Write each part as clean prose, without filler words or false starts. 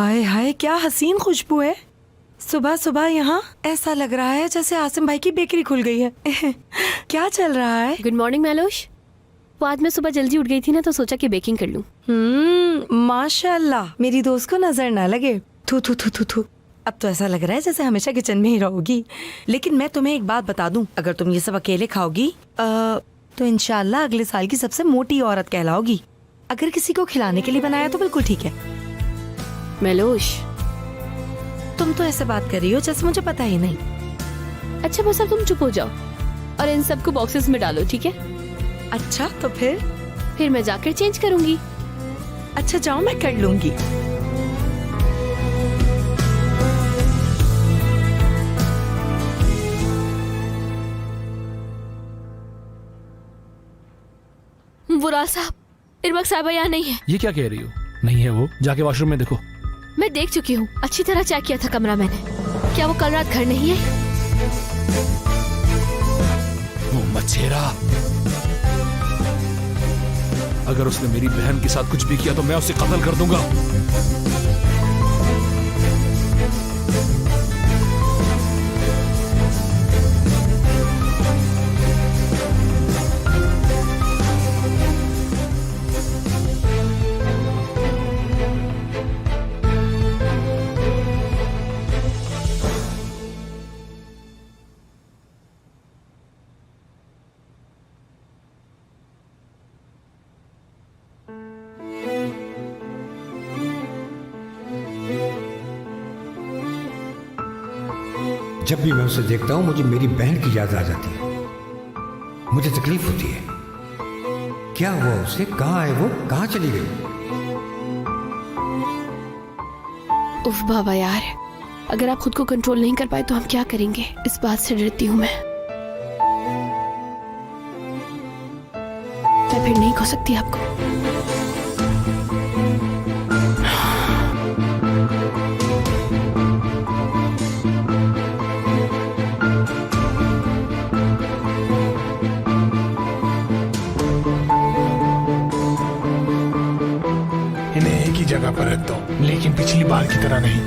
हाय हाय, क्या हसीन खुशबू है। सुबह सुबह यहाँ ऐसा लग रहा है जैसे आसिम भाई की बेकरी खुल गई है। क्या चल रहा है? गुड मॉर्निंग मैलोश। वो आज मैं सुबह जल्दी उठ गई थी ना, तो सोचा कि बेकिंग कर लूं। माशाल्लाह, मेरी दोस्त को नजर ना लगे। थू थू थू थू थू। अब तो ऐसा लग रहा है जैसे हमेशा किचन में ही रहोगी। लेकिन मैं तुम्हें एक बात बता दूं, अगर तुम ये सब अकेले खाओगी तो इंशाल्लाह अगले साल की सबसे मोटी औरत कहलाओगी। अगर किसी को खिलाने के लिए बनाया तो बिल्कुल ठीक है। मैलोश, तुम तो ऐसे बात कर रही हो जैसे मुझे पता ही नहीं। अच्छा बस अब तुम चुप हो जाओ और इन सबको बॉक्सेस में डालो, ठीक है? अच्छा तो फिर मैं जाकर चेंज करूंगी। अच्छा जाओ, मैं कर लूंगी। बुराल साहब, इरबक साहबा यहाँ नहीं है। ये क्या कह रही हो? नहीं है वो, जाके वॉशरूम में देखो। मैं देख चुकी हूँ, अच्छी तरह चेक किया था कमरा मैंने। क्या वो कल रात घर नहीं है? वो मच्छेरा, अगर उसने मेरी बहन के साथ कुछ भी किया तो मैं उसे कत्ल कर दूंगा। जब भी मैं उसे देखता हूं मुझे मेरी बहन की याद आ जाती है। मुझे तकलीफ होती है। क्या हुआ उसे? कहाँ है वो? कहाँ चली गई? उफ बाबा यार, अगर आप खुद को कंट्रोल नहीं कर पाए तो हम क्या करेंगे? इस बात से डरती हूँ मैं फिर नहीं खो सकती आपको। इन्हें एक ही जगह पर रख दो, लेकिन पिछली बार की तरह नहीं।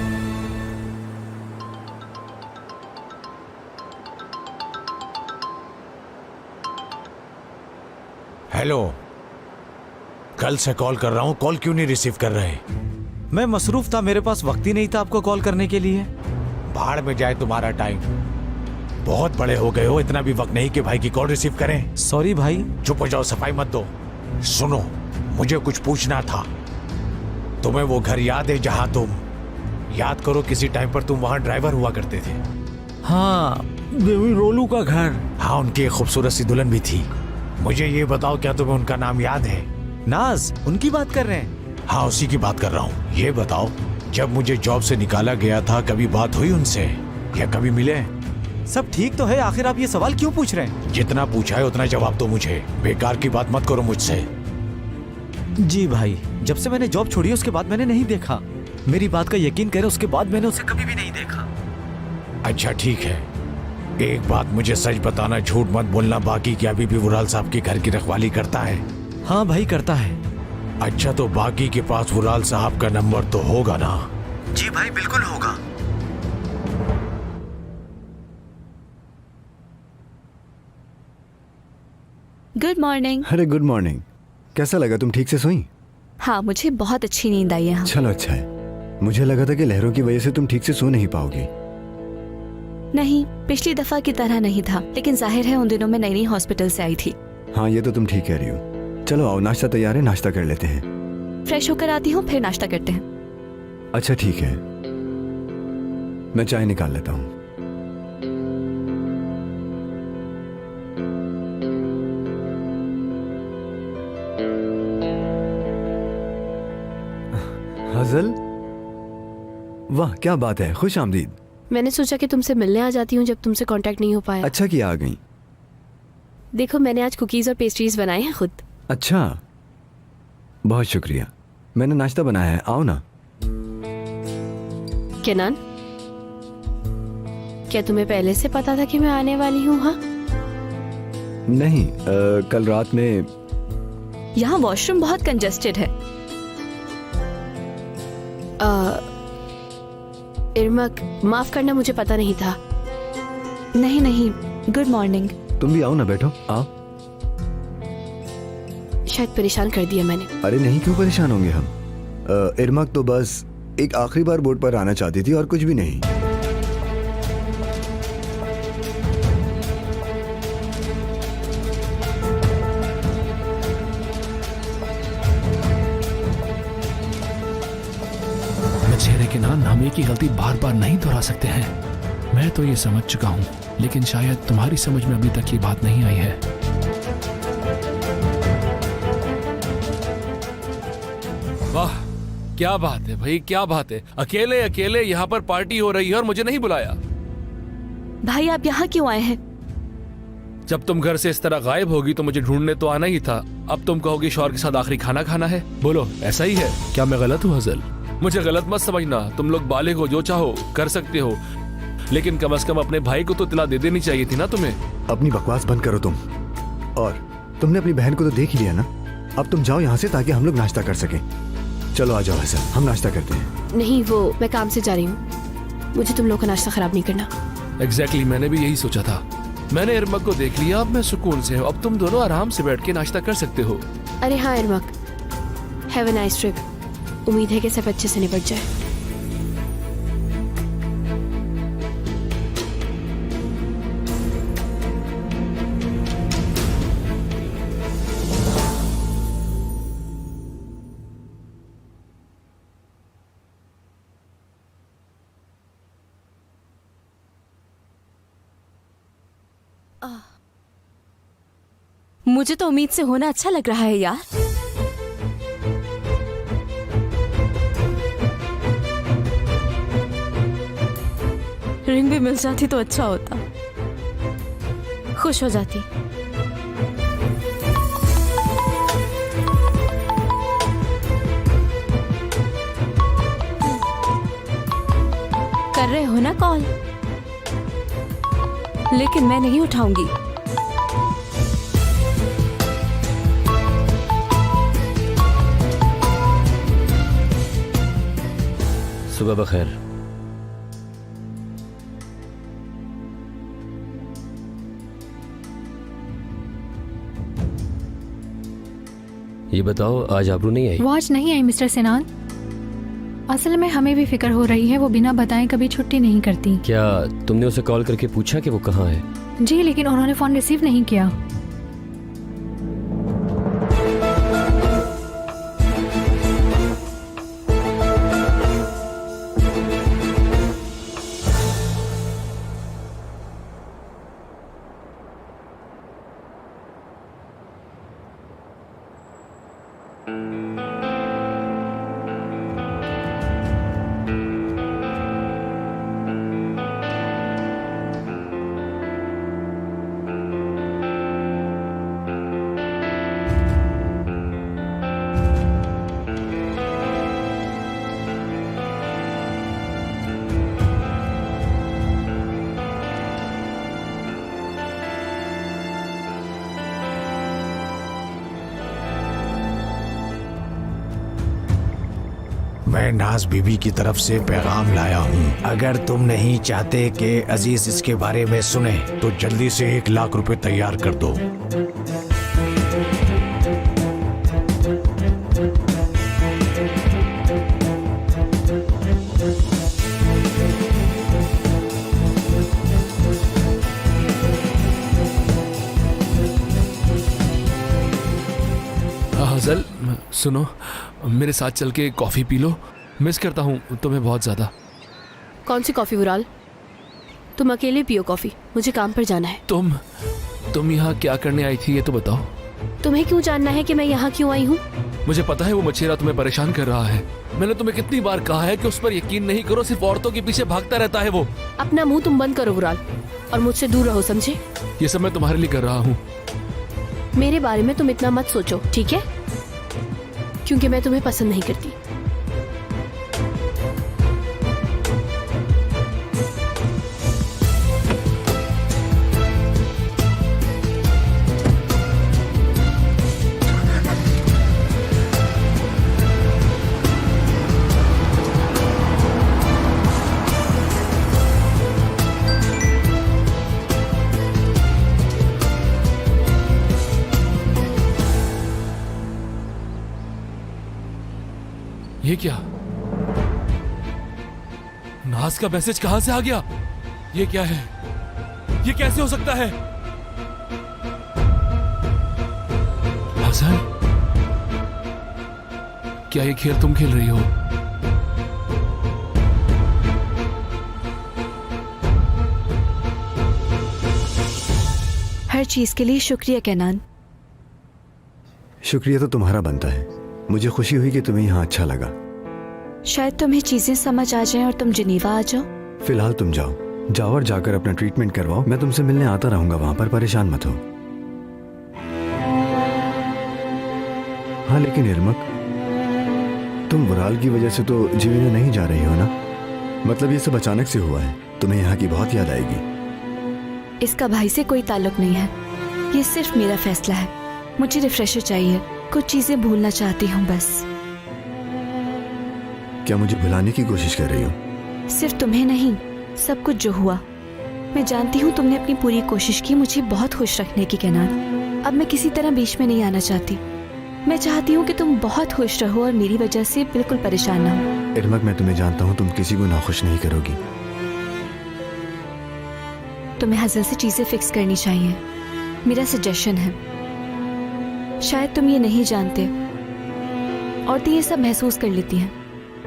हेलो, कल से कॉल कर रहा हूँ, कॉल क्यों नहीं रिसीव कर रहे? मैं मसरूफ था, मेरे पास वक्त ही नहीं था आपको कॉल करने के लिए। भाड़ में जाए तुम्हारा टाइम। बहुत बड़े हो गए हो, इतना भी वक्त नहीं कि भाई की कॉल रिसीव करें। सॉरी भाई। चुप हो जाओ, सफाई मत दो। सुनो, मुझे कुछ पूछना था। तुम्हें वो घर याद है जहाँ तुम, याद करो किसी टाइम पर तुम वहाँ ड्राइवर हुआ करते थे? हाँ, बेबी रोलू का घर। हाँ, उनकी एक खूबसूरत सी दुल्हन भी थी। मुझे ये बताओ, क्या तुम्हें उनका नाम याद है? नाज, उनकी बात कर रहे हैं? हाँ, उसी की बात कर रहा हूँ। ये बताओ, जब मुझे जॉब से निकाला गया था कभी बात हुई उनसे या कभी मिले? सब ठीक तो है, आखिर आप ये सवाल क्यों पूछ रहे हैं? जितना पूछा है उतना जवाब दो मुझे, बेकार की बात मत करो मुझसे। जी भाई, जब से मैंने जॉब छोड़ी उसके बाद मैंने नहीं देखा। मेरी बात का यकीन करें, उसके बाद मैंने उसे कभी भी नहीं देखा। अच्छा ठीक है, एक बात मुझे सच बताना, झूठ मत बोलना। बाकी क्या अभी भी वुराल साहब के घर की रखवाली करता है? हाँ भाई, करता है। अच्छा, तो बाकी के पास वुराल साहब का नंबर तो होगा ना? जी भाई, बिल्कुल होगा। Good morning. अरे गुड मॉर्निंग। कैसा लगा? तुम ठीक से सोई? हाँ, मुझे बहुत अच्छी नींद आई है। चलो अच्छा है। मुझे लगा था कि लहरों की वजह से तुम ठीक से सो नहीं पाओगी। नहीं, पिछली दफा की तरह नहीं था, लेकिन जाहिर है उन दिनों में नई नई हॉस्पिटल से आई थी। हाँ, ये तो तुम ठीक कह रही हो। चलो आओ, नाश्ता तैयार है, नाश्ता कर लेते हैं। फ्रेश होकर आती हूँ, फिर नाश्ता करते हैं। अच्छा ठीक है, मैं चाय निकाल लेता हूँ। हजल, वाह क्या बात है, खुश आमदीद। मैंने सोचा कि तुमसे मिलने आ जाती हूँ जब तुमसे कांटेक्ट नहीं हो पाया। अच्छा किया आ गई। देखो, मैंने आज कुकीज और पेस्ट्रीज बनाए हैं खुद। अच्छा, बहुत शुक्रिया। मैंने नाश्ता बनाया है, आओ ना। केनान, क्या तुम्हें पहले से पता था कि मैं आने वाली हूँ? हाँ नहीं, कल रात में। यहाँ वॉशरूम बहुत कंजेस्टेड है। इरमक, माफ करना, मुझे पता नहीं था। नहीं नहीं, गुड मॉर्निंग। तुम भी आओ ना, बैठो, आओ। शायद परेशान कर दिया मैंने। अरे नहीं, क्यों परेशान होंगे हम। इरमक तो बस एक आखिरी बार बोर्ड पर आना चाहती थी और कुछ भी नहीं। चेहरे के नाम हम एक ही गलती बार बार नहीं दोहरा सकते हैं। मैं तो ये समझ चुका हूँ, लेकिन शायद तुम्हारी समझ में अभी तक ये बात नहीं आई है। वाह, क्या बात है भाई, क्या बात है। अकेले अकेले यहाँ पर पार्टी हो रही है और मुझे नहीं बुलाया। भाई आप यहाँ क्यों आए हैं? जब तुम घर से इस तरह गायब होगी तो मुझे ढूंढने तो आना ही था। अब तुम कहोगी शौहर के साथ आखिरी खाना खाना है। बोलो, ऐसा ही है क्या? मैं गलत हूँ हजल? मुझे गलत मत समझना, तुम लोग बालिग हो, जो चाहो कर सकते हो, लेकिन कम से कम अपने भाई को तो इत्तला दे देनी चाहिए थी ना तुम्हें। अपनी बकवास बंद करो तुम। और तुमने अपनी बहन को तो देख ही लिया ना। अब तुम जाओ यहाँ से ताकि हम लोग नाश्ता कर सकें। चलो आ जाओ हसन, हम नाश्ता करते हैं। नहीं, वो मैं काम से जा रही हूँ, मुझे तुम लोग का नाश्ता खराब नहीं करना। एग्जैक्टली, मैंने भी यही सोचा था। मैंने इरमक को देख लिया, अब मैं सुकून से हूँ। अब तुम दोनों आराम से बैठ के नाश्ता कर सकते हो। अरे हाँ इरमक, हैव अ नाइस ट्रिप। उम्मीद है कि सब अच्छे से निपट जाए। मुझे तो उम्मीद से होना अच्छा लग रहा है यार। रिंग भी मिल जाती तो अच्छा होता, खुश हो जाती। कर रहे हो ना कॉल? लेकिन मैं नहीं उठाऊंगी। सुबह बखैर। ये बताओ, आज आबरू नहीं आई? वो आज नहीं आई मिस्टर सिनान। असल में हमें भी फिक्र हो रही है, वो बिना बताए कभी छुट्टी नहीं करती। क्या तुमने उसे कॉल करके पूछा कि वो कहाँ है? जी, लेकिन उन्होंने फोन रिसीव नहीं किया। मैं नाज बीबी की तरफ से पैगाम लाया हूँ। अगर तुम नहीं चाहते कि अजीज इसके बारे में सुने तो जल्दी से 1 लाख रुपए तैयार कर दो। हजल, सुनो, मेरे साथ चल के कॉफी पी लो। मिस करता हूँ तुम्हें बहुत ज्यादा। कौन सी कॉफी बुराल? तुम अकेले पियो कॉफी, मुझे काम पर जाना है। तुम यहाँ क्या करने आई थी ये तो बताओ। तुम्हें क्यों जानना है कि मैं यहाँ क्यों आई हूँ? मुझे पता है वो मछेरा तुम्हें परेशान कर रहा है। मैंने तुम्हें कितनी बार कहा है कि उस पर यकीन नहीं करो, सिर्फ औरतों के पीछे भागता रहता है वो। अपना मुंह तुम बंद करो बुराल, और मुझसे दूर रहो, समझे? ये सब मैं तुम्हारे लिए कर रहा हूँ। मेरे बारे में तुम इतना मत सोचो, ठीक है? क्योंकि मैं तुम्हें पसंद नहीं करती। ये क्या? नाज का मैसेज कहां से आ गया? ये क्या है? ये कैसे हो सकता है? हसन, क्या ये खेल तुम खेल रही हो? हर चीज के लिए शुक्रिया केनान। शुक्रिया तो तुम्हारा बनता है। मुझे खुशी हुई कि तुम्हें यहाँ अच्छा लगा। शायद तुम्हें चीजें समझ आ जाएं और तुम जिनीवा आ जाओ। फिलहाल तुम जाओ और जाकर अपना ट्रीटमेंट करवाओ। मैं तुमसे मिलने आता रहूंगा वहां पर, परेशान मत हो। हाँ लेकिन इरमक, तुम वुराल की वजह से तो जीवन नहीं जा रही हो ना? मतलब ये सब अचानक से हुआ है। तुम्हें यहाँ की बहुत याद आएगी। इसका भाई से कोई ताल्लुक नहीं है, ये सिर्फ मेरा फैसला है। मुझे रिफ्रेशर चाहिए, कुछ चीजें भूलना चाहती हूँ बस। क्या मुझे भुलाने की कोशिश कर रही हो? सिर्फ तुम्हें नहीं, सब कुछ जो हुआ। मैं जानती हूँ तुमने अपनी पूरी कोशिश की मुझे बहुत खुश रखने की केनान। अब मैं किसी तरह बीच में नहीं आना चाहती। मैं चाहती हूँ कि तुम बहुत खुश रहो और मेरी वजह से बिल्कुल परेशान ना हो। इरमक, मैं तुम्हें जानता हूँ, तुम किसी को नाखुश नहीं करोगी। तुम्हें हसन से चीजें फिक्स करनी चाहिए, मेरा सजेशन है। शायद तुम ये नहीं जानते, औरतें ये सब महसूस कर लेती हैं।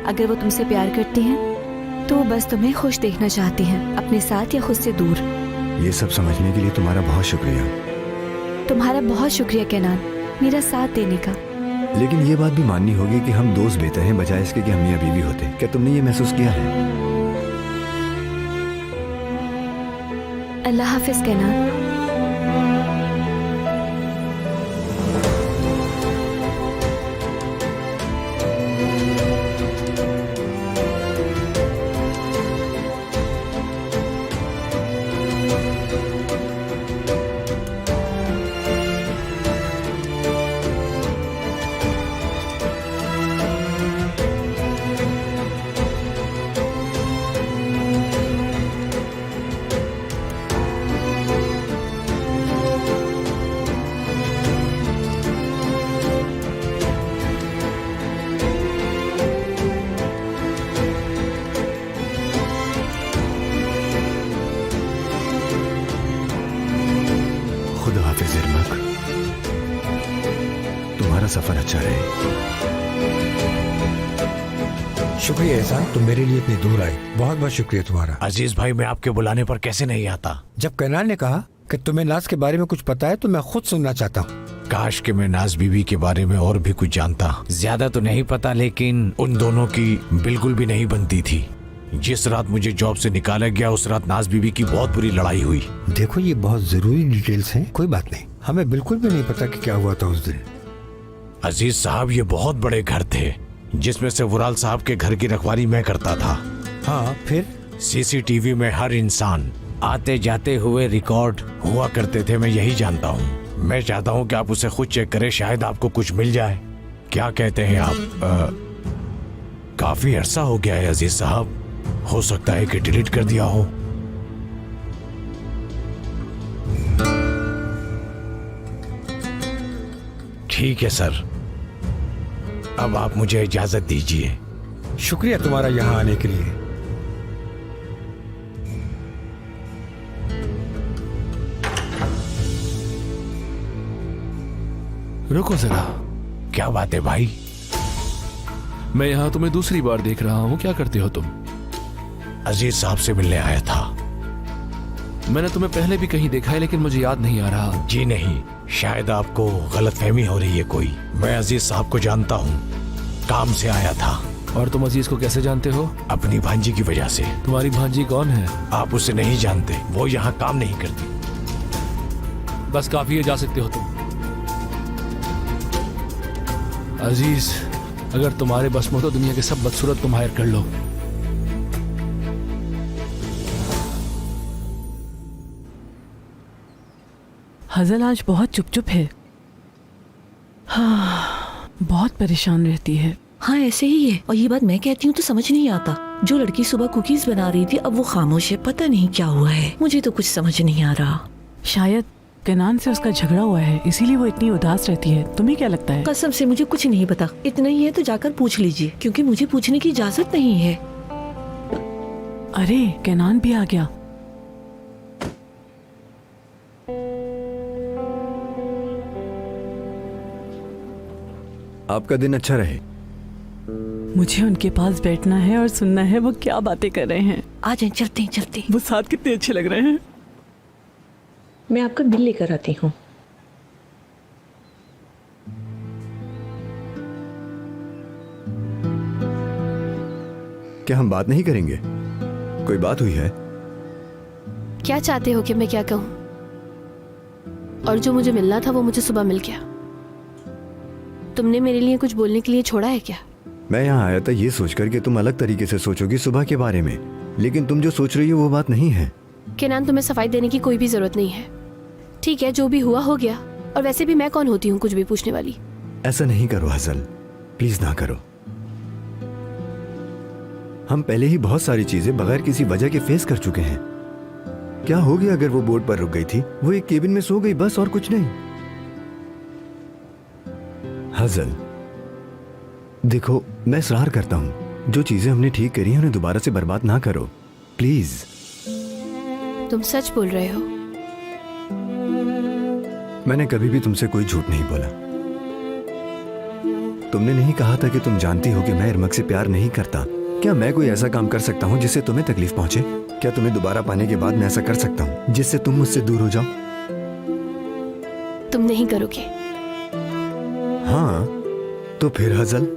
अगर वो तुमसे प्यार करती हैं तो वो बस तुम्हें खुश देखना चाहती हैं, अपने साथ या खुद से दूर। ये सब समझने के लिए तुम्हारा बहुत शुक्रिया। तुम्हारा बहुत शुक्रिया केनान, मेरा साथ देने का। लेकिन ये बात भी माननी होगी कि हम दोस्त बेहतर हैं बजाय इसके कि हम मियां बीवी होते। क्या तुमने ये महसूस किया है? अल्लाह हाफिज केनान। खुदा हाफिज इरमक, तुम्हारा सफर अच्छा रहे। शुक्रिया एहसान, तुम मेरे लिए इतनी दूर आए। बहुत बहुत शुक्रिया तुम्हारा। अजीज भाई, मैं आपके बुलाने पर कैसे नहीं आता। जब कैनान ने कहा कि तुम्हें नाज के बारे में कुछ पता है तो मैं खुद सुनना चाहता हूँ। काश कि मैं नाज बीबी के बारे में और भी कुछ जानता। ज्यादा तो नहीं पता, लेकिन उन दोनों की बिल्कुल भी नहीं बनती थी। जिस रात मुझे जॉब से निकाला गया उस रात नाज बीबी की बहुत बुरी लड़ाई हुई। देखो, ये बहुत जरूरी डिटेल्स हैं। कोई बात नहीं, हमें बिल्कुल भी नहीं पता कि क्या हुआ था उस दिन। अजीज साहब, ये बहुत बड़े घर थे जिसमें से वुराल साहब के घर की रखवाली मैं करता था। हाँ, फिर सीसीटीवी में हर इंसान आते जाते हुए रिकॉर्ड हुआ करते थे। मैं यही जानता हूँ। मैं चाहता हूँ कि आप उसे खुद चेक करें, शायद आपको कुछ मिल जाए। क्या कहते हैं आप? काफी अरसा हो गया है अजीज साहब, हो सकता है कि डिलीट कर दिया हो। ठीक है सर, अब आप मुझे इजाजत दीजिए। शुक्रिया तुम्हारा यहाँ आने के लिए। रुको जरा। क्या बात है भाई? मैं यहाँ तुम्हें दूसरी बार देख रहा हूँ, क्या करते हो तुम? अजीज साहब से मिलने आया था। मैंने तुम्हें पहले भी कहीं देखा है लेकिन मुझे याद नहीं आ रहा। जी नहीं, शायद आपको गलतफहमी हो रही है कोई। मैं अजीज साहब को जानता हूँ, काम से आया था। और तुम अजीज को कैसे जानते हो? अपनी भांजी की वजह से। तुम्हारी भांजी कौन है? आप उसे नहीं जानते, वो यहाँ काम नहीं करती। बस काफी है, जा सकते हो तुम। अजीज, अगर तुम्हारे बस में हो तो दुनिया के सब बदसूरत तुम हायर कर लो। हजल आज बहुत चुप चुप है। हाँ, बहुत परेशान रहती है। हाँ, ऐसे ही है। और ये बात मैं कहती हूँ तो समझ नहीं आता। जो लड़की सुबह कुकीज बना रही थी अब वो खामोश है। पता नहीं क्या हुआ है, मुझे तो कुछ समझ नहीं आ रहा। शायद केनान से उसका झगड़ा हुआ है, इसीलिए वो इतनी उदास रहती है। तुम्हें क्या लगता है? कसम से मुझे कुछ नहीं पता। इतना ही है तो जाकर पूछ लीजिए, क्योंकि मुझे पूछने की इजाजत नहीं है। अरे केनान भी आ गया। आपका दिन अच्छा रहे। मुझे उनके पास बैठना है और सुनना है वो क्या बातें कर रहे हैं। आ जाए, चलते हैं चलते हैं। वो साथ कितने अच्छे लग रहे हैं। मैं आपका बिल लेकर आती हूँ। क्या हम बात नहीं करेंगे? कोई बात हुई है? क्या चाहते हो कि मैं क्या कहूँ? और जो मुझे मिलना था वो मुझे सुबह मिल गया। तुमने मेरे लिए कुछ बोलने के लिए छोड़ा है क्या? मैं यहाँ आया था ये सोचकर कि तुम अलग तरीके से सोचोगी सुबह के बारे में, लेकिन तुम जो सोच रही हो वो बात नहीं है। केनान, तुम्हें सफाई देने की कोई भी जरूरत नहीं है। ठीक है, जो भी हुआ हो गया। और वैसे भी मैं कौन होती हूँ कुछ भी पूछने वाली? ऐसा नहीं करो हसल, प्लीज ना करो। हम पहले ही बहुत सारी चीजें बगैर किसी वजह के फेस कर चुके हैं। क्या हो गया अगर वो बोर्ड पर रुक गई थी? वो एक केबिन में सो गई, बस, और कुछ नहीं। हसल, देखो, मैं इसरार करता हूं, जो चीजें हमने ठीक करी हैं उन्हें दोबारा से बर्बाद ना करो, प्लीज। तुम सच बोल रहे हो? मैंने कभी भी तुमसे कोई झूठ नहीं बोला। तुमने नहीं कहा था कि तुम जानती हो कि मैं इरमक से प्यार नहीं करता। क्या मैं कोई ऐसा काम कर सकता हूं जिससे तुम्हें तकलीफ पहुंचे? क्या तुम्हें दोबारा पाने के बाद मैं ऐसा कर सकता हूं जिससे तुम मुझसे दूर हो जाओ? तुम नहीं करोगे? हाँ, तो फिर हजल,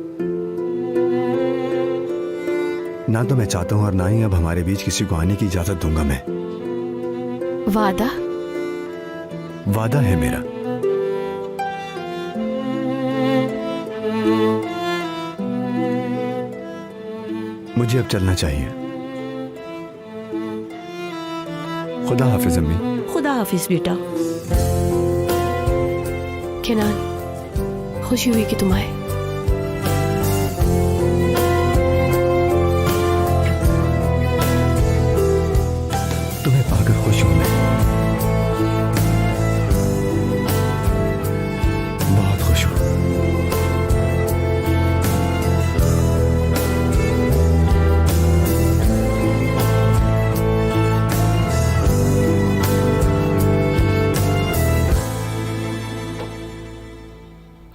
ना तो मैं चाहता हूं और ना ही अब हमारे बीच किसी को आने की इजाजत दूंगा मैं। वादा? वादा है मेरा। मुझे अब चलना चाहिए। खुदा हाफिज अम्मी। खुदा हाफिज बेटा। केनान, खुशी हुई कि तुम आए। तुम्हें पाकर खुश हूं मैं, बहुत खुश हूं।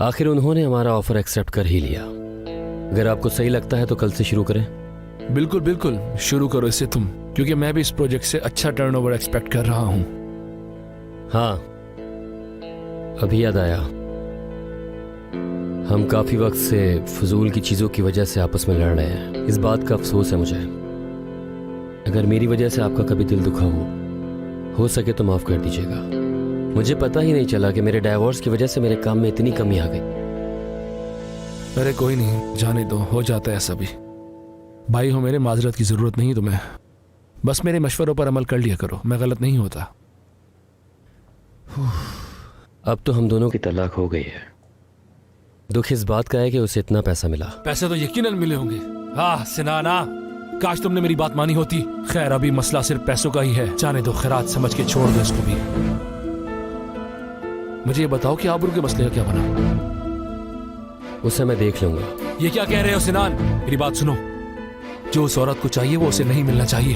आखिर उन्होंने हमारा ऑफर एक्सेप्ट कर ही लिया। अगर आपको सही लगता है तो कल से शुरू करें। बिल्कुल बिल्कुल, शुरू करो इससे तुम, क्योंकि मैं भी इस प्रोजेक्ट से अच्छा टर्नओवर एक्सपेक्ट कर रहा हूं। हाँ, अभी याद आया, हम काफी वक्त से फजूल की चीजों की वजह से आपस में लड़ रहे हैं। इस बात का अफसोस है मुझे। अगर मेरी वजह से आपका कभी दिल दुखा हो सके तो माफ कर दीजिएगा। मुझे पता ही नहीं चला कि मेरे डाइवोर्स की वजह से मेरे काम में इतनी कमी आ गई। अरे कोई नहीं, जाने दो, हो जाता है ऐसा भी। भाई हो मेरे, माजरत की जरूरत नहीं तुम्हें। बस मेरे मशवरों पर अमल कर लिया करो, मैं गलत नहीं होता। अब तो हम दोनों की तलाक हो गई है। दुख इस बात का है कि उसे इतना पैसा मिला। पैसे तो यकीनन मिले होंगे। हाँ सिनाना, काश तुमने मेरी बात मानी होती। खैर, अभी मसला सिर्फ पैसों का ही है। जाने दो, खैरात समझ के छोड़ दो इसको भी। मुझे ये बताओ कि आबरू के मसले का क्या बना? उसे मैं देख लूंगा। ये क्या कह रहे हो सिनान? मेरी बात सुनो, जो उस औरत को चाहिए वो उसे नहीं मिलना चाहिए,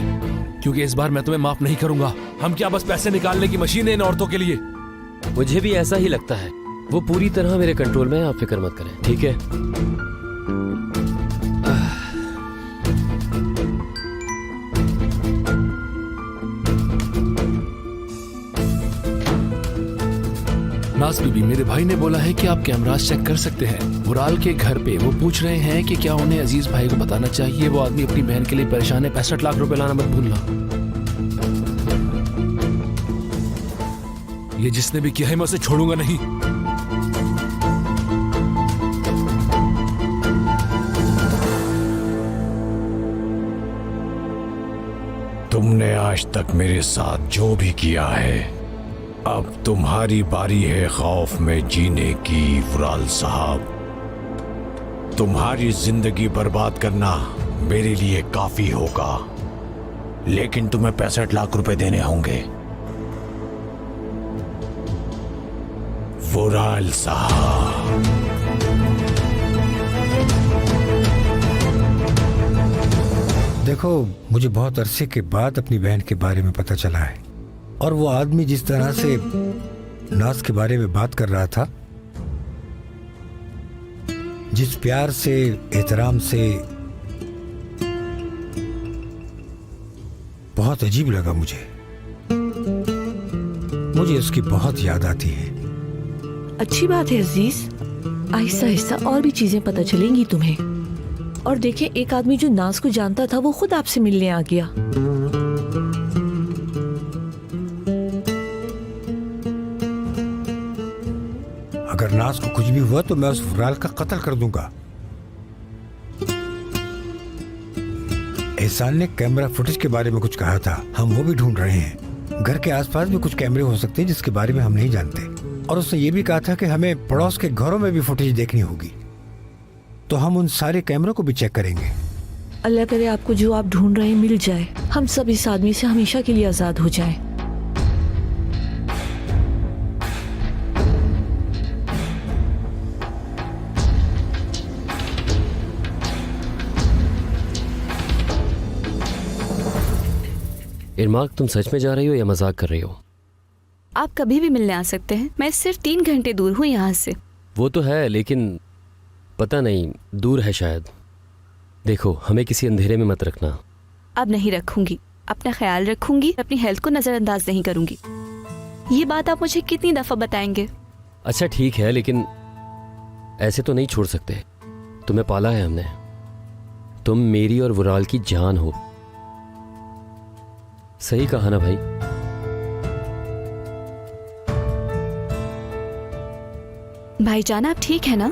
क्योंकि इस बार मैं तुम्हें माफ नहीं करूंगा। हम क्या बस पैसे निकालने की मशीन है इन औरतों के लिए? मुझे भी ऐसा ही लगता है। वो पूरी तरह मेरे कंट्रोल में है, आप फिक्र मत करें, ठीक है? नाज बीबी, मेरे भाई ने बोला है कि आप कैमरास चेक कर सकते हैं। मुराल के घर पे वो पूछ रहे हैं कि क्या उन्हें अजीज भाई को बताना चाहिए। वो आदमी अपनी बहन के लिए परेशान है। 65 लाख रुपए लाना मत भूलना। ये जिसने भी किया है मैं उसे छोड़ूंगा नहीं। तुमने आज तक मेरे साथ जो भी किया है, अब तुम्हारी बारी है खौफ में जीने की। वुराल साहब, तुम्हारी जिंदगी बर्बाद करना मेरे लिए काफी होगा, लेकिन तुम्हें 65 लाख रुपए देने होंगे। वुराल साहब। देखो, मुझे बहुत अरसे के बाद अपनी बहन के बारे में पता चला है, और वो आदमी जिस तरह से नाज के बारे में बात कर रहा था, जिस प्यार से, एहतराम से, बहुत अजीब लगा मुझे उसकी बहुत याद आती है। अच्छी बात है अजीज, आहिस्ता आहिस्ता और भी चीजें पता चलेंगी तुम्हें। और देखिए, एक आदमी जो नाज को जानता था वो खुद आपसे मिलने आ गया। अगर नाज को कुछ भी हुआ तो मैं उस वुराल का कत्ल कर दूंगा। एहसान ने कैमरा फुटेज के बारे में कुछ कहा था, हम वो भी ढूंढ रहे हैं। घर के आसपास भी कुछ कैमरे हो सकते हैं जिसके बारे में हम नहीं जानते। और उसने ये भी कहा था कि हमें पड़ोस के घरों में भी फुटेज देखनी होगी, तो हम उन सारे कैमरों को भी चेक करेंगे। अल्लाह करे आपको जो आप ढूंढ रहे हैं मिल जाए, हम सब इस आदमी से हमेशा के लिए आजाद हो जाएं। इरमाक, तुम सच में जा रही हो या मजाक कर रही हो? आप कभी भी मिलने आ सकते हैं, मैं सिर्फ 3 घंटे दूर हूँ यहाँ से। वो तो है, लेकिन पता नहीं, दूर है शायद। देखो, हमें किसी अंधेरे में मत रखना। अब नहीं रखूंगी, अपना ख्याल रखूंगी, अपनी हेल्थ को नजरअंदाज नहीं करूंगी। ये बात आप मुझे कितनी दफा बताएंगे? अच्छा ठीक है, लेकिन ऐसे तो नहीं छोड़ सकते। तुम्हें पाला है हमने, तुम मेरी और वुराल की जान हो। सही कहा ना भाई? भाईजान, आप ठीक है ना?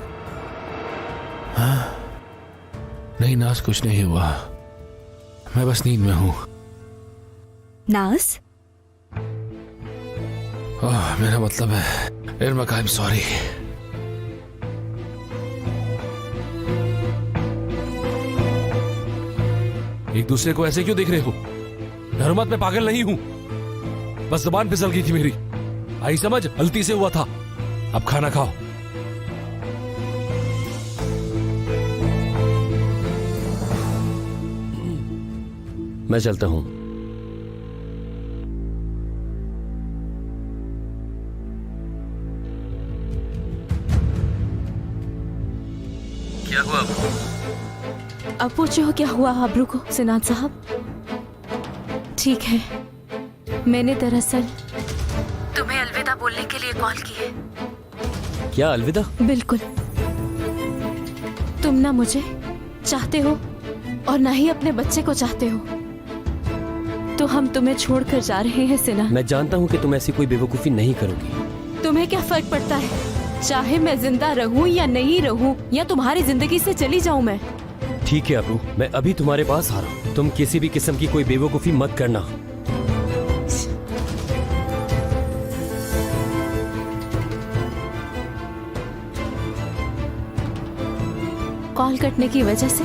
हाँ, नहीं नाज, कुछ नहीं हुआ, मैं बस नींद में हूं। नाज? मेरा मतलब है इरमाक, आई एम सॉरी। एक दूसरे को ऐसे क्यों देख रहे हो? धर्मत में पागल नहीं हूं, बस जुबान फिसल गई थी मेरी। आई समझ, गलती से हुआ था। अब खाना खाओ। मैं चलता हूं। क्या हुआ? अब पूछे हो क्या हुआ आबरू को सिनान साहब? ठीक है, मैंने दरअसल तुम्हें अलविदा बोलने के लिए कॉल की है। क्या अलविदा? बिल्कुल, तुम ना मुझे चाहते हो और ना ही अपने बच्चे को चाहते हो, तो हम तुम्हें छोड़कर जा रहे हैं सिना। मैं जानता हूं कि तुम ऐसी कोई बेवकूफी नहीं करोगी। तुम्हें क्या फर्क पड़ता है, चाहे मैं जिंदा रहूं या नहीं रहूं, या तुम्हारी जिंदगी से चली जाऊं मैं? ठीक है अबू, मैं अभी तुम्हारे पास आ रहा हूं। तुम किसी भी किस्म की कोई बेवकूफी मत करना। कॉल कटने की वजह से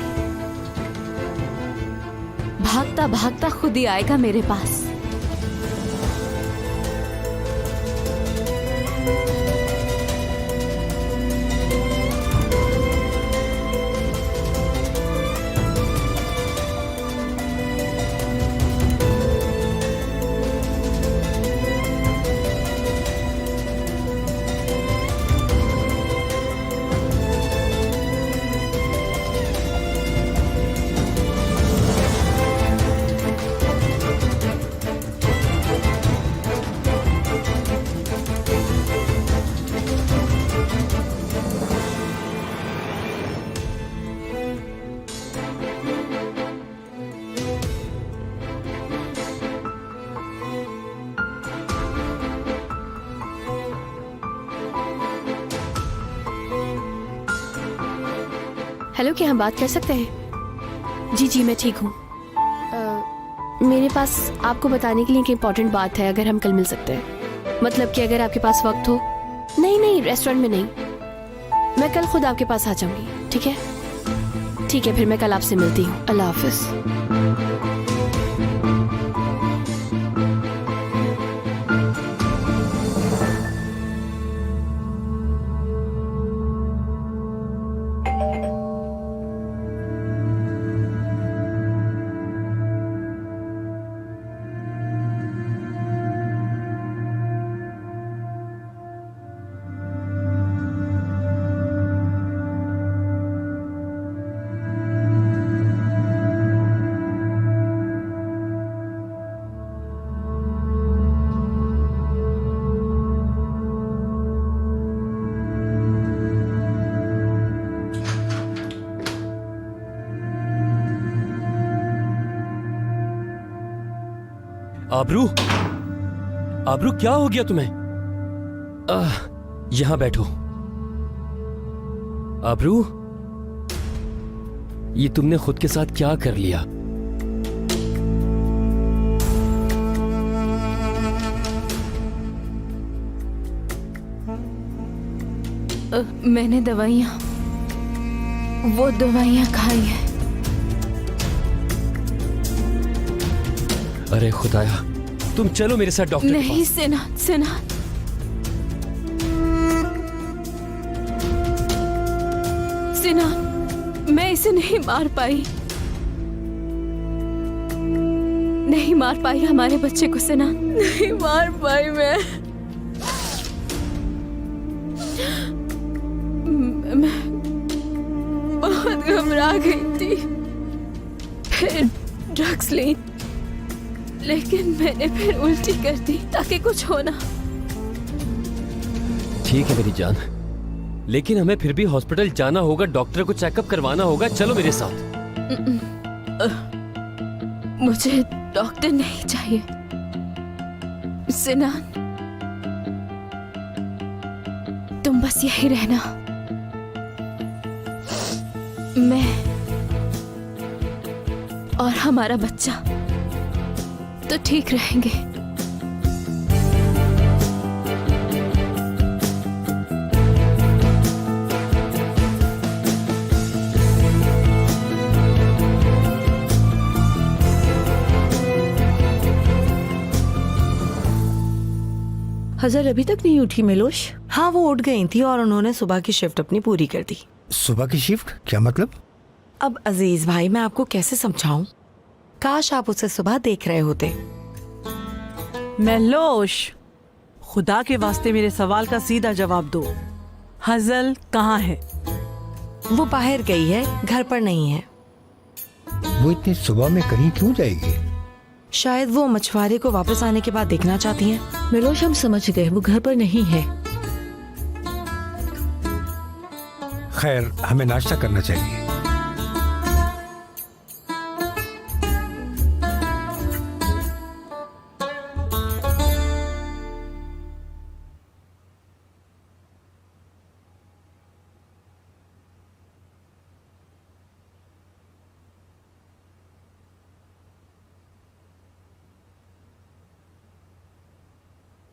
भागता भागता खुद ही आएगा मेरे पास। हेलो, क्या हम बात कर सकते हैं? जी जी, मैं ठीक हूँ। मेरे पास आपको बताने के लिए एक इम्पोर्टेंट बात है, अगर हम कल मिल सकते हैं। मतलब कि अगर आपके पास वक्त हो। नहीं नहीं, रेस्टोरेंट में नहीं, मैं कल खुद आपके पास आ जाऊंगी। ठीक है? ठीक है, फिर मैं कल आपसे मिलती हूँ। अल्लाह हाफिज। आबरू, आबरू क्या हो गया तुम्हें? यहां बैठो। आबरू, ये तुमने खुद के साथ क्या कर लिया? मैंने वो दवाइयां खाई हैं। अरे खुदाया, तुम चलो मेरे साथ डॉक्टर के नहीं पास। सिनान, सिनान, सिनान, मैं इसे नहीं मार पाई, नहीं मार पाई हमारे बच्चे को सिनान, नहीं मार पाई मैं बहुत घबरा गई थी, फिर ड्रग्स ली, लेकिन मैंने फिर उल्टी कर दी ताकि कुछ हो ना। ठीक है मेरी जान, लेकिन हमें फिर भी हॉस्पिटल जाना होगा, डॉक्टर को चेकअप करवाना होगा। चलो मेरे साथ। मुझे डॉक्टर नहीं चाहिए सिनान, तुम बस यही रहना, मैं और हमारा बच्चा तो ठीक रहेंगे। हजर अभी तक नहीं उठी मेलोश? हाँ, वो उठ गई थी और उन्होंने सुबह की शिफ्ट अपनी पूरी कर दी। सुबह की शिफ्ट क्या मतलब? अब अजीज भाई, मैं आपको कैसे समझाऊं? काश आप उसे सुबह देख रहे होते। मेलोश, खुदा के वास्ते मेरे सवाल का सीधा जवाब दो। हजल कहाँ है? वो बाहर गई है, घर पर नहीं है। वो इतनी सुबह में कहीं क्यों जाएगी? शायद वो मछुआरे को वापस आने के बाद देखना चाहती हैं। मेलोश, हम समझ गए, वो घर पर नहीं है। खैर, हमें नाश्ता करना चाहिए।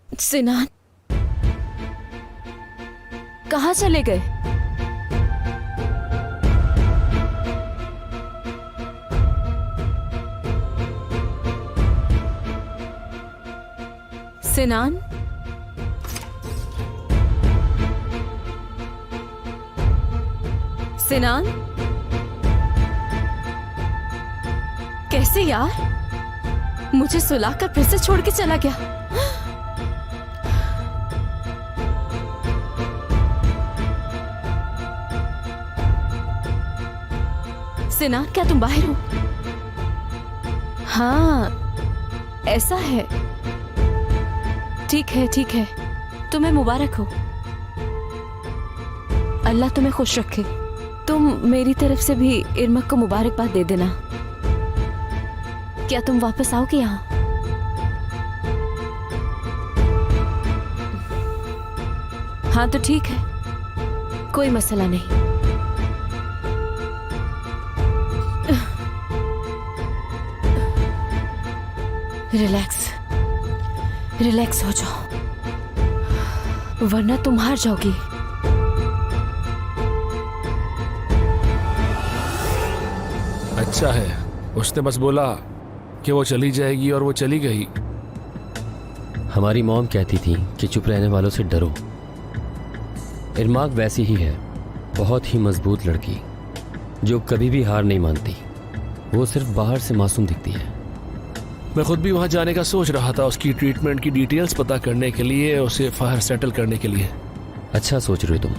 सिनान, कहाँ चले गए? सिनान, सिनान, कैसे यार? मुझे सुलाकर फिर से छोड़ के चला गया। सिनान, क्या तुम बाहर हो? हाँ, ऐसा है। ठीक है, ठीक है, तुम्हें मुबारक हो। अल्लाह तुम्हें खुश रखे। तुम मेरी तरफ से भी इरमक को मुबारकबाद दे देना। क्या तुम वापस आओगे यहाँ? हाँ तो ठीक है, कोई मसला नहीं। रिलैक्स, रिलैक्स हो जाओ, वरना तुम हार जाओगी। अच्छा है, उसने बस बोला कि वो चली जाएगी और वो चली गई। हमारी मॉम कहती थी कि चुप रहने वालों से डरो। इरमाक वैसी ही है, बहुत ही मजबूत लड़की जो कभी भी हार नहीं मानती। वो सिर्फ बाहर से मासूम दिखती है। मैं खुद भी वहां जाने का सोच रहा था, उसकी ट्रीटमेंट की डिटेल्स पता करने के लिए, उसे फायर सेटल करने के लिए। अच्छा सोच रहे हो तुम।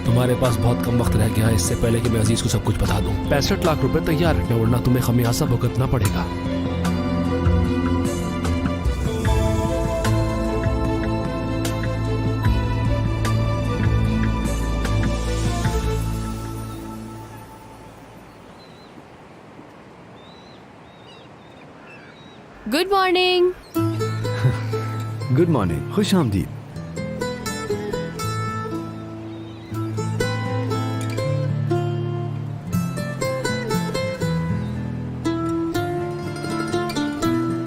तुम्हारे पास बहुत कम वक्त रह गया है, इससे पहले कि मैं अजीज को सब कुछ बता दूं। 65 लाख रुपए तैयार रखना, वरना तुम्हें खमियाजा भुगतना पड़ेगा। Good morning. गुड मॉर्निंग, खुश आमदीद।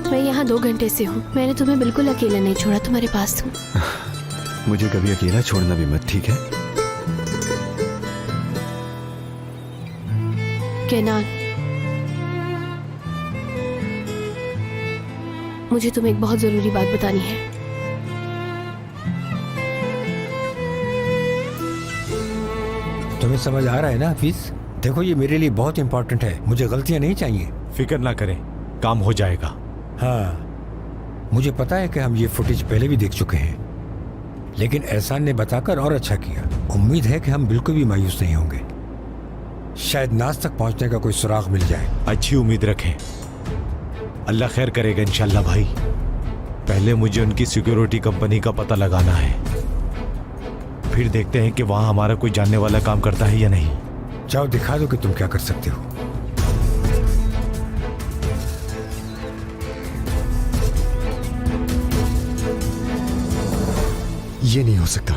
मैं यहाँ 2 घंटे से हूँ। मैंने तुम्हें बिल्कुल अकेला नहीं छोड़ा, तुम्हारे पास हूँ। मुझे कभी अकेला छोड़ना भी मत, ठीक है? केनान, मुझे तुम्हें एक बहुत जरूरी बात बतानी है। तुम्हें समझ आ रहा है ना हफीज? देखो ये मेरे लिए बहुत इंपॉर्टेंट है, मुझे गलतियां नहीं चाहिए। फिक्र ना करें, काम हो जाएगा। हाँ, मुझे पता है कि हम ये फुटेज पहले भी देख चुके हैं, लेकिन एहसान ने बताकर और अच्छा किया। उम्मीद है कि हम बिल्कुल भी मायूस नहीं होंगे। शायद नाज तक पहुंचने का कोई सुराग मिल जाए। अच्छी उम्मीद रखें, अल्लाह खैर करेगा इंशाल्लाह भाई। पहले मुझे उनकी सिक्योरिटी कंपनी का पता लगाना है, फिर देखते हैं कि वहां हमारा कोई जानने वाला काम करता है या नहीं। जाओ दिखा दो कि तुम क्या कर सकते हो। ये नहीं हो सकता,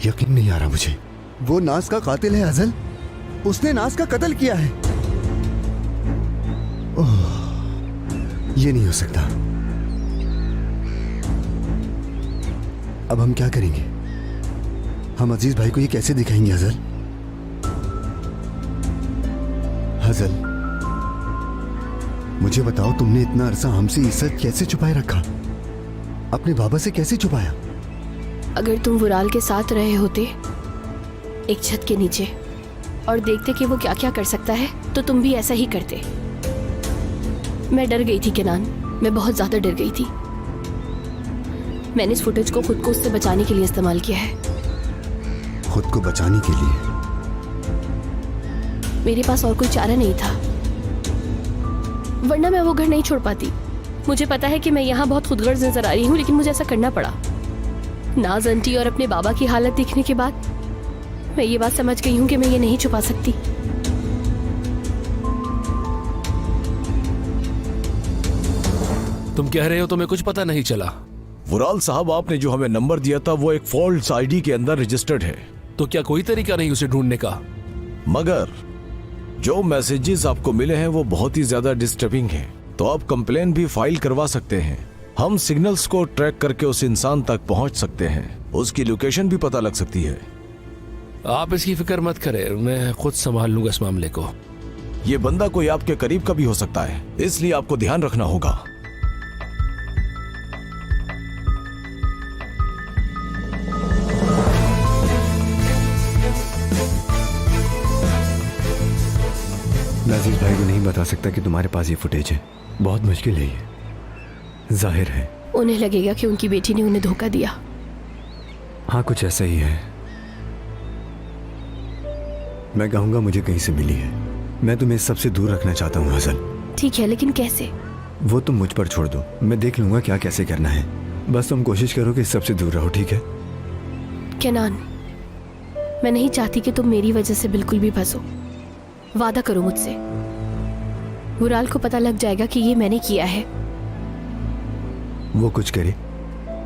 यकीन नहीं आ रहा मुझे। वो नाज का कातिल है अजल, उसने नाज का कत्ल किया है। ओह, ये नहीं हो सकता। अब हम क्या करेंगे? हम अजीज भाई को ये कैसे दिखाएंगे अजल? अजल, मुझे बताओ, तुमने इतना अरसा हमसे ये सच कैसे छुपाए रखा? अपने बाबा से कैसे छुपाया? अगर तुम वुराल के साथ रहे होते एक छत के नीचे और देखते कि वो क्या क्या कर सकता है, तो तुम भी ऐसा ही करते। मैं डर गई थी केनान, मैं बहुत ज्यादा डर गई थी। मैंने इस फुटेज को खुद को उससे बचाने के लिए इस्तेमाल किया है। खुद को बचाने के लिए? मेरे पास और कोई चारा नहीं था, वरना मैं वो घर नहीं छोड़ पाती। मुझे पता है कि मैं यहाँ बहुत खुदगर्ज नजर आ रही हूँ, लेकिन मुझे ऐसा करना पड़ा। नाज आंटी और अपने बाबा की हालत देखने के बाद मैं ये बात समझ गई हूँ कि मैं ये नहीं छुपा सकती। तुम कह रहे हो तुम्हें कुछ पता नहीं चला? वुराल साहब, आपने जो हमें नंबर दिया था वो एक फॉल्स आईडी के अंदर रजिस्टर्ड है। तो क्या कोई तरीका नहीं उसे ढूंढने का? मगर जो मैसेजेस आपको मिले हैं वो बहुत ही ज्यादा डिस्टर्बिंग हैं, तो आप कंप्लेन भी फाइल करवा सकते हैं। हम सिग्नल्स को ट्रैक करके उस इंसान तक पहुंच सकते हैं, उसकी लोकेशन भी पता लग सकती है। आप इसकी फिक्र मत करें, मैं खुद संभाल लूंगा इस मामले को। ये बंदा कोई आपके करीब का भी हो सकता है, इसलिए आपको ध्यान रखना होगा। मैं अजीज भाई को नहीं बता सकता कि तुम्हारे पास ये फुटेज है, बहुत मुश्किल है ये, जाहिर है। उन्हें लगेगा कि उनकी बेटी ने उन्हें धोखा दिया। हाँ, कुछ ऐसा ही है। मैं कहूंगा मुझे कहीं से मिली है। मैं तुम्हें सबसे दूर रखना चाहता हूँ हसल। ठीक है, लेकिन कैसे? वो तुम मुझ पर छोड़ दो, मैं देख लूंगा क्या कैसे करना है। बस तुम कोशिश करो कि सबसे दूर रहो, ठीक है? केनान, मैं नहीं चाहती कि तुम मेरी वजह से बिल्कुल भी फंसो। वादा करो मुझसे। वुराल को पता लग जाएगा कि ये मैंने किया है। वो कुछ करे,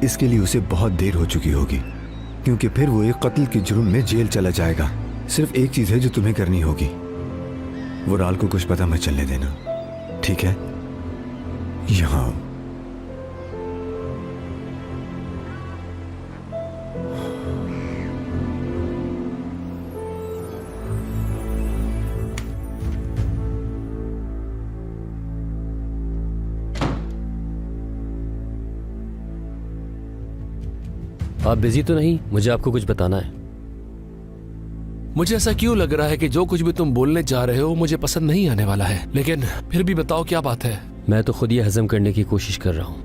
इसके लिए उसे बहुत देर हो चुकी होगी, क्योंकि फिर वो एक कत्ल के जुर्म में जेल चला जाएगा। सिर्फ एक चीज है जो तुम्हें करनी होगी, वुराल को कुछ पता मत चलने देना, ठीक है? यहाँ आप बिजी तो नहीं? मुझे आपको कुछ बताना है। मुझे ऐसा क्यों लग रहा है कि जो कुछ भी तुम बोलने जा रहे हो मुझे पसंद नहीं आने वाला है, लेकिन फिर भी बताओ क्या बात है। मैं तो खुद ये हजम करने की कोशिश कर रहा हूँ,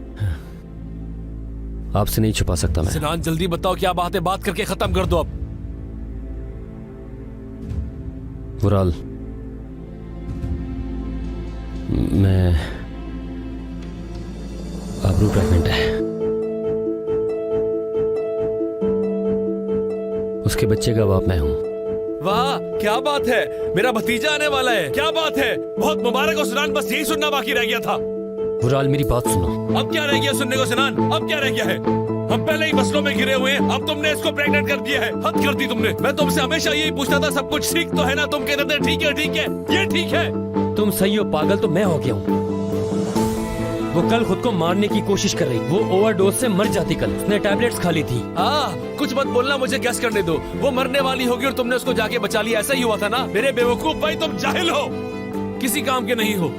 आपसे नहीं छुपा सकता मैं। सिनान, जल्दी बताओ क्या बात है, बात करके खत्म कर दो अब। वुराल, मैं आबरू प्रेग्नेंट है, उसके बच्चे का बाप मैं हूं। वाह, क्या बात है, मेरा भतीजा आने वाला है, क्या बात है, बहुत मुबारक हो सिनान, बस यही सुनना बाकी रह गया था। बुराल मेरी बात सुनो। अब क्या रह गया सुनने को सिनान? अब क्या रह गया है? हम पहले ही मसलों में घिरे हुए हैं, अब तुमने इसको प्रेग्नेंट कर दिया है। हद कर दी तुमने। मैं तुमसे हमेशा यही पूछता था सब कुछ ठीक तो है ना? तुम कहते थे ठीक है ठीक है, ये ठीक है। तुम सही हो पागल, तो मैं हो गया हूँ। वो कल खुद को मारने की कोशिश कर रही, वो ओवरडोज से मर जाती कल। उसने टैबलेट्स खा ली थी। कुछ मत बोलना, मुझे गैस करने दो। वो मरने वाली होगी और तुमने उसको जाके बचा लिया, ऐसा ही हुआ था ना? मेरे बेवकूफ भाई, तुम जाहिल हो, किसी काम के नहीं हो।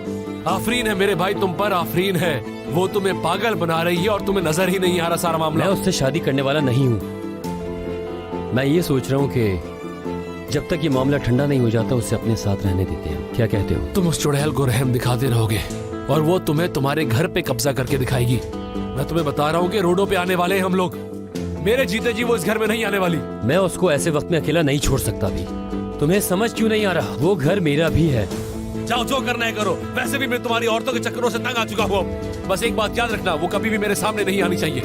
आफरीन है मेरे भाई, तुम पर आफरीन है। वो तुम्हें पागल बना रही है और तुम्हें नजर ही नहीं आ रहा सारा मामला। मैं उससे शादी करने वाला नहीं हूँ। मैं ये सोच रहा हूँ कि जब तक ये मामला ठंडा नहीं हो जाता उसे अपने साथ रहने देते हैं। क्या कहते हो? तुम उस चुड़ैल को रहम दिखाते रहोगे और वो तुम्हें तुम्हारे घर पे कब्जा करके दिखाएगी। मैं तुम्हें बता रहा हूँ कि रोडों पे आने वाले हैं हम लोग। मेरे जीते जी वो इस घर में नहीं आने वाली। मैं उसको ऐसे वक्त में अकेला नहीं छोड़ सकता भी। तुम्हें समझ क्यों नहीं आ रहा? वो घर मेरा भी है। जाओ जो करना है करो। वैसे भी मैं तुम्हारी औरतों के चक्करों से तंग आ चुका हूँ। बस एक बात याद रखना, वो कभी भी मेरे सामने नहीं आनी चाहिए।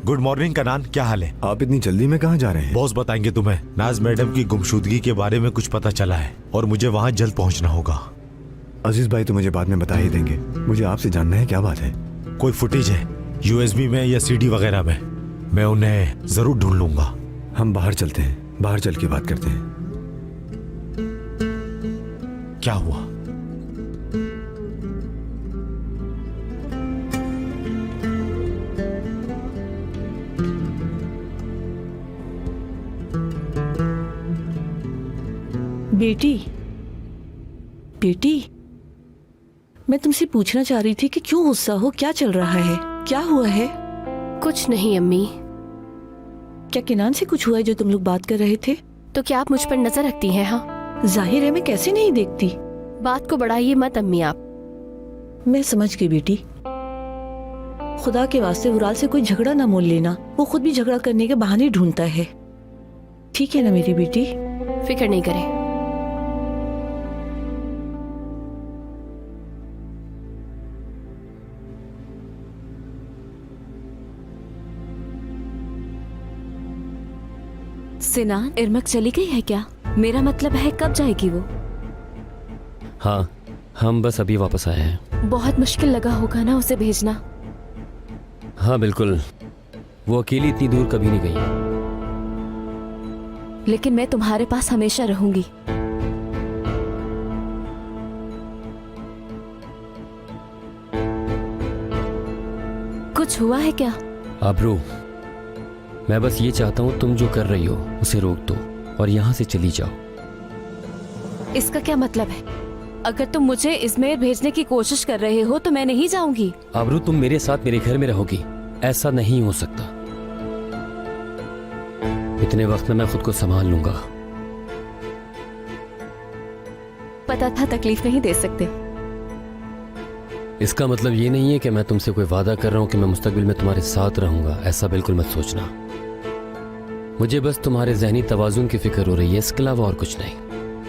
गुड मॉर्निंग कनान, क्या हाल है? आप इतनी जल्दी में कहाँ जा रहे हैं? बॉस बताएंगे तुम्हें। नाज मैडम की गुमशुदगी के बारे में कुछ पता चला है और मुझे वहाँ जल्द पहुँचना होगा। अजीज भाई तो मुझे बाद में बता ही देंगे। मुझे आपसे जानना है क्या बात है। कोई फुटेज है यूएसबी में या सीडी वगैरह में? मैं उन्हें जरूर ढूंढ लूंगा। हम बाहर चलते हैं, बाहर चल के बात करते हैं। क्या हुआ? बेटी, बेटी, मैं तुमसे पूछना चाह रही थी कि क्यों गुस्सा हो? क्या चल रहा है? क्या हुआ है? कुछ नहीं अम्मी। क्या किनान से कुछ हुआ है जो तुम लोग बात कर रहे थे? तो क्या आप मुझ पर नजर रखती हैं? हाँ, जाहिर है, मैं कैसे नहीं देखती। बात को बढ़ाइए मत अम्मी आप। मैं समझ गई बेटी। खुदा के वास्ते उराल से कोई झगड़ा ना मोल लेना। वो खुद भी झगड़ा करने के बहाने ढूंढता है। ठीक है ना मेरी बेटी? फिक्र नहीं करें। सिनान, इरमक चली गई है क्या? मेरा मतलब है कब जाएगी वो? हाँ, हम बस अभी वापस आए हैं। बहुत मुश्किल लगा होगा ना उसे भेजना? हाँ बिल्कुल, वो अकेली इतनी दूर कभी नहीं गई। लेकिन मैं तुम्हारे पास हमेशा रहूंगी। कुछ हुआ है क्या? आबरू, मैं बस ये चाहता हूँ तुम जो कर रही हो उसे रोक दो और यहाँ से चली जाओ। इसका क्या मतलब है? अगर तुम मुझे इजमेर भेजने की कोशिश कर रहे हो तो मैं नहीं जाऊंगी। आबरू, तुम मेरे साथ मेरे घर में रहोगी। ऐसा नहीं हो सकता। इतने वक्त में मैं खुद को संभाल लूंगा। पता था तकलीफ नहीं दे सकते। इसका मतलब ये नहीं है कि मैं तुमसे कोई वादा कर रहा हूँ कि मैं मुस्तकबिल में तुम्हारे साथ रहूंगा। ऐसा बिल्कुल मत सोचना। मुझे बस तुम्हारे जहनी तवाजुन की फिक्र हो रही है, इसके अलावा और कुछ नहीं।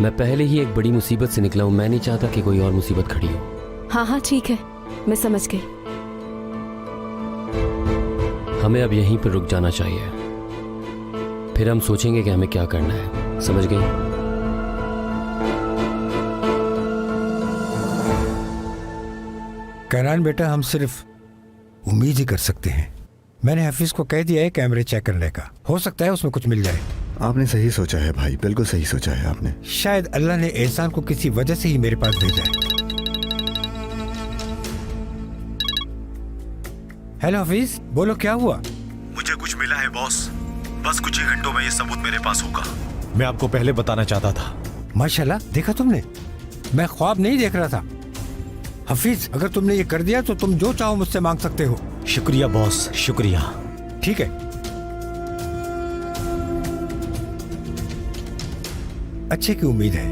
मैं पहले ही एक बड़ी मुसीबत से निकला हूँ। मैं नहीं चाहता कि कोई और मुसीबत खड़ी हो। हाँ हाँ ठीक है, मैं समझ गई। हमें अब यहीं पर रुक जाना चाहिए, फिर हम सोचेंगे कि हमें क्या करना है। समझ गई? कैनान बेटा, हम सिर्फ उम्मीद ही कर सकते हैं। मैंने हफीज को कह दिया है कैमरे चेक करने का। हो सकता है उसमें कुछ मिल जाए। आपने सही सोचा है भाई, बिल्कुल सही सोचा है आपने। शायद अल्लाह ने एहसान को किसी वजह से ही मेरे पास भेजा है। हेलो हफीज, बोलो क्या हुआ? मुझे कुछ मिला है बॉस। बस कुछ ही घंटों में ये सबूत मेरे पास होगा। मैं आपको पहले बताना चाहता था। माशाल्लाह, देखा तुमने, मैं ख्वाब नहीं देख रहा था। हफीज, अगर तुमने ये कर दिया तो तुम जो चाहो मुझसे मांग सकते हो। शुक्रिया बॉस, शुक्रिया। ठीक है, अच्छे की उम्मीद है।